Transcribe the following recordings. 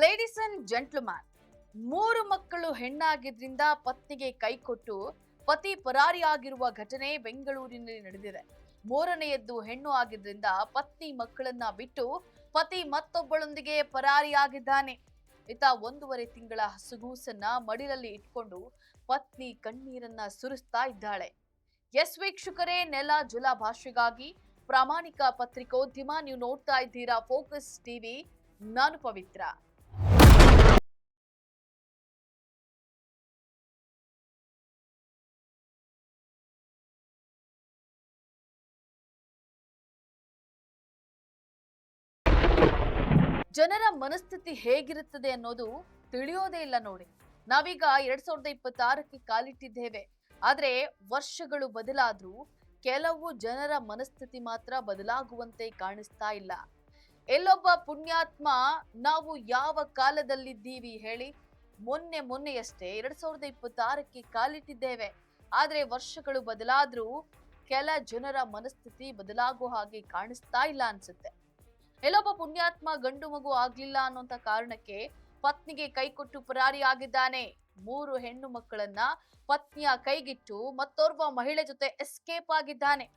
Ladies and gentleman, 3 ಮಕ್ಕಳು ಹೆಣ್ಣಾಗಿದ್ರಿಂದ ಪತ್ನಿಗೆ ಕೈಕೊಟ್ಟು ಪತಿ ಪರಾರಿಯಾಗಿರುವ ಘಟನೆ ಬೆಂಗಳೂರಿನಲ್ಲಿ ನಡೆದಿದೆ. ಮೂರನೆಯದ್ದು ಹೆಣ್ಣು ಆಗಿದ್ರಿಂದ ಪತ್ನಿ ಮಕ್ಕಳನ್ನ ಬಿಟ್ಟು ಪತಿ ಮತ್ತೊಬ್ಬಳೊಂದಿಗೆ ಪರಾರಿಯಾಗಿದ್ದಾನೆ. ಈತ 1.5 ತಿಂಗಳ ಹಸುಗೂಸನ್ನ ಮಡಿಲಲ್ಲಿ ಇಟ್ಕೊಂಡು ಪತ್ನಿ ಕಣ್ಣೀರನ್ನ ಸುರಿಸ್ತಾ ಇದ್ದಾಳೆ. ಎಸ್ ವೀಕ್ಷಕರೇ, ನೆಲ ಜಲ ಭಾಷೆಗಾಗಿ ಪ್ರಾಮಾಣಿಕ ಪತ್ರಿಕೋದ್ಯಮ. ನೀವು ನೋಡ್ತಾ ಇದ್ದೀರಾ ಫೋಕಸ್ ಟಿವಿ. ನಾನು ಪವಿತ್ರ. ಜನರ ಮನಸ್ಥಿತಿ ಹೇಗಿರುತ್ತದೆ ಅನ್ನೋದು ತಿಳಿಯೋದೇ ಇಲ್ಲ ನೋಡಿ. ನಾವೀಗ 2026ಕ್ಕೆ ಕಾಲಿಟ್ಟಿದ್ದೇವೆ. ಆದ್ರೆ ವರ್ಷಗಳು ಬದಲಾದ್ರೂ ಕೆಲವು ಜನರ ಮನಸ್ಥಿತಿ ಮಾತ್ರ ಬದಲಾಗುವಂತೆ ಕಾಣಿಸ್ತಾ ಇಲ್ಲ. ಎಲ್ಲೊಬ್ಬ ಪುಣ್ಯಾತ್ಮ ನಾವು ಯಾವ ಕಾಲದಲ್ಲಿದ್ದೀವಿ ಹೇಳಿ? ಮೊನ್ನೆಯಷ್ಟೇ 2026ಕ್ಕೆ ಕಾಲಿಟ್ಟಿದ್ದೇವೆ. ಆದ್ರೆ ವರ್ಷಗಳು ಬದಲಾದ್ರೂ ಕೆಲ ಜನರ ಮನಸ್ಥಿತಿ ಬದಲಾಗೋ ಹಾಗೆ ಕಾಣಿಸ್ತಾ ಇಲ್ಲ ಅನ್ಸುತ್ತೆ. ಎಲ್ಲೊಬ್ಬ ಪುಣ್ಯಾತ್ಮ ಗಂಡು ಮಗು ಆಗ್ಲಿಲ್ಲ ಅನ್ನೋಂತ ಕಾರಣಕ್ಕೆ ಪತ್ನಿಗೆ ಕೈಕೊಟ್ಟು ಪರಾರಿಯಾಗಿದ್ದಾನೆ. 3 ಹೆಣ್ಣು ಮಕ್ಕಳನ್ನ ಪತ್ನಿಯ ಕೈಗಿಟ್ಟು ಮತ್ತೋರ್ವ ಮಹಿಳೆ ಜೊತೆ ಎಸ್ಕೇಪ್ ಆಗಿದ್ದಾನೆ.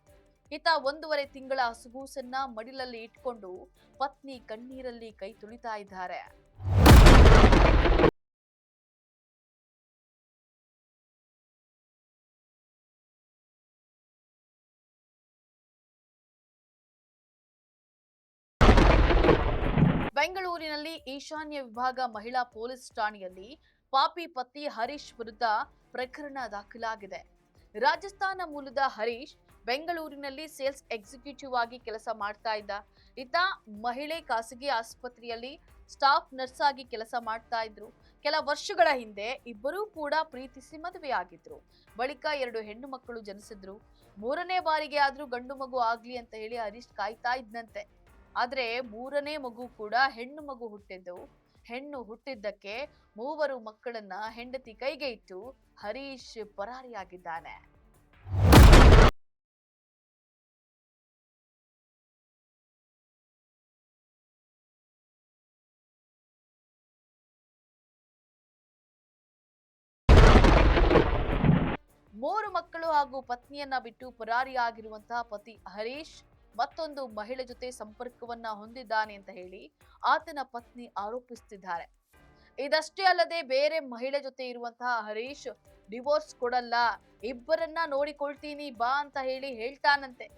ಈತ 1.5 ತಿಂಗಳ ಹಸುಗೂಸನ್ನ ಮಡಿಲಲ್ಲಿ ಇಟ್ಕೊಂಡು ಪತ್ನಿ ಕಣ್ಣೀರಲ್ಲಿ ಕೈ ತುಳಿತಾ ಇದ್ದಾರೆ. ಬೆಂಗಳೂರಿನಲ್ಲಿ ಈಶಾನ್ಯ ವಿಭಾಗ ಮಹಿಳಾ ಪೊಲೀಸ್ ಠಾಣೆಯಲ್ಲಿ ಪಾಪಿ ಪತಿ ಹರೀಶ್ ವಿರುದ್ಧ ಪ್ರಕರಣ ದಾಖಲಾಗಿದೆ. ರಾಜಸ್ಥಾನ ಮೂಲದ ಹರೀಶ್ ಬೆಂಗಳೂರಿನಲ್ಲಿ ಸೇಲ್ಸ್ ಎಕ್ಸಿಕ್ಯೂಟಿವ್ ಆಗಿ ಕೆಲಸ ಮಾಡ್ತಾ ಇದ್ದ. ಈತ ಮಹಿಳೆ ಖಾಸಗಿ ಆಸ್ಪತ್ರೆಯಲ್ಲಿ ಸ್ಟಾಫ್ ನರ್ಸ್ ಆಗಿ ಕೆಲಸ ಮಾಡ್ತಾ ಇದ್ರು. ಕೆಲ ವರ್ಷಗಳ ಹಿಂದೆ ಇಬ್ಬರೂ ಕೂಡ ಪ್ರೀತಿಸಿ ಮದುವೆಯಾಗಿದ್ರು. ಬಳಿಕ 2 ಹೆಣ್ಣು ಮಕ್ಕಳು ಜನಿಸಿದ್ರು. 3ನೇ ಬಾರಿಗೆ ಆದ್ರೂ ಗಂಡು ಮಗು ಆಗ್ಲಿ ಅಂತ ಹೇಳಿ ಹರೀಶ್ ಕಾಯ್ತಾ ಇದ್ನಂತೆ. ಆದ್ರೆ 3ನೇ ಮಗು ಕೂಡ ಹೆಣ್ಣು ಮಗು ಹುಟ್ಟಿದ್ದು. ಹೆಣ್ಣು ಹುಟ್ಟಿದ್ದಕ್ಕೆ 3 ಮಕ್ಕಳನ್ನ ಹೆಂಡತಿ ಕೈಗೆ ಇಟ್ಟು ಹರೀಶ್ ಪರಾರಿಯಾಗಿದ್ದಾನೆ. ಮೂರು ಮಕ್ಕಳು ಹಾಗೂ ಪತ್ನಿಯನ್ನ ಬಿಟ್ಟು ಪರಾರಿಯಾಗಿರುವಂತಹ ಪತಿ ಹರೀಶ್ ಮತ್ತೊಂದು ಮಹಿಳೆ ಜೊತೆ ಸಂಪರ್ಕವನ್ನ ಹೊಂದಿದ್ದಾನೆ ಅಂತ ಹೇಳಿ ಆತನ ಪತ್ನಿ ಆರೋಪಿಸುತ್ತಿದ್ದಾರೆ. ಇದಷ್ಟೇ ಅಲ್ಲದೆ ಬೇರೆ ಮಹಿಳೆ ಜೊತೆ ಇರುವಂತಹ ಹರೀಶ್ ಡಿವೋರ್ಸ್ ಕೊಡಲ್ಲ, ಇಬ್ಬರನ್ನ ನೋಡಿಕೊಳ್ತೀನಿ ಬಾ ಅಂತ ಹೇಳ್ತಾನಂತೆ.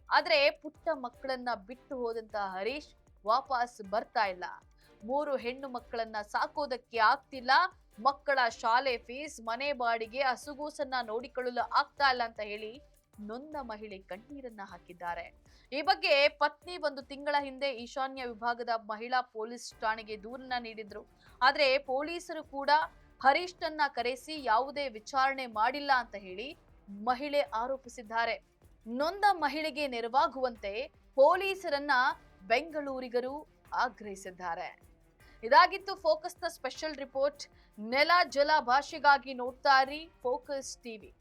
ಆದ್ರೆ ಪುಟ್ಟ ಮಕ್ಕಳನ್ನ ಬಿಟ್ಟು ಹೋದಂತಹ ಹರೀಶ್ ವಾಪಸ್ ಬರ್ತಾ ಇಲ್ಲ. 3 ಹೆಣ್ಣು ಮಕ್ಕಳನ್ನ ಸಾಕೋದಕ್ಕೆ ಆಗ್ತಿಲ್ಲ. ಮಕ್ಕಳ ಶಾಲೆ ಫೀಸ್, ಮನೆ ಬಾಡಿಗೆ, ಹಸುಗೂಸನ್ನ ನೋಡಿಕೊಳ್ಳಲು ಆಗ್ತಾ ಇಲ್ಲ ಅಂತ ಹೇಳಿ ನೊಂದ ಮಹಿಳೆ ಕಣ್ಣೀರನ್ನ ಹಾಕಿದ್ದಾರೆ. ಈ ಬಗ್ಗೆ ಪತ್ನಿ 1 ತಿಂಗಳ ಹಿಂದೆ ಈಶಾನ್ಯ ವಿಭಾಗದ ಮಹಿಳಾ ಪೊಲೀಸ್ ಠಾಣೆಗೆ ದೂರನ್ನ ನೀಡಿದ್ರು. ಆದ್ರೆ ಪೊಲೀಸರು ಕೂಡ ಹರೀಶ್ನನ್ನ ಕರೆಸಿ ಯಾವುದೇ ವಿಚಾರಣೆ ಮಾಡಿಲ್ಲ ಅಂತ ಹೇಳಿ ಮಹಿಳೆ ಆರೋಪಿಸಿದ್ದಾರೆ. ನೊಂದ ಮಹಿಳೆಗೆ ನೆರವಾಗುವಂತೆ ಪೊಲೀಸರನ್ನ ಬೆಂಗಳೂರಿಗರು ಆಗ್ರಹಿಸಿದ್ದಾರೆ. ಇದಾಗಿತ್ತು ಫೋಕಸ್ನ ಸ್ಪೆಷಲ್ ರಿಪೋರ್ಟ್. ನೆಲ ಜಲ ಭಾಷೆಗಾಗಿ ನೋಡ್ತಾ ಇರಿ ಫೋಕಸ್ ಟಿವಿ.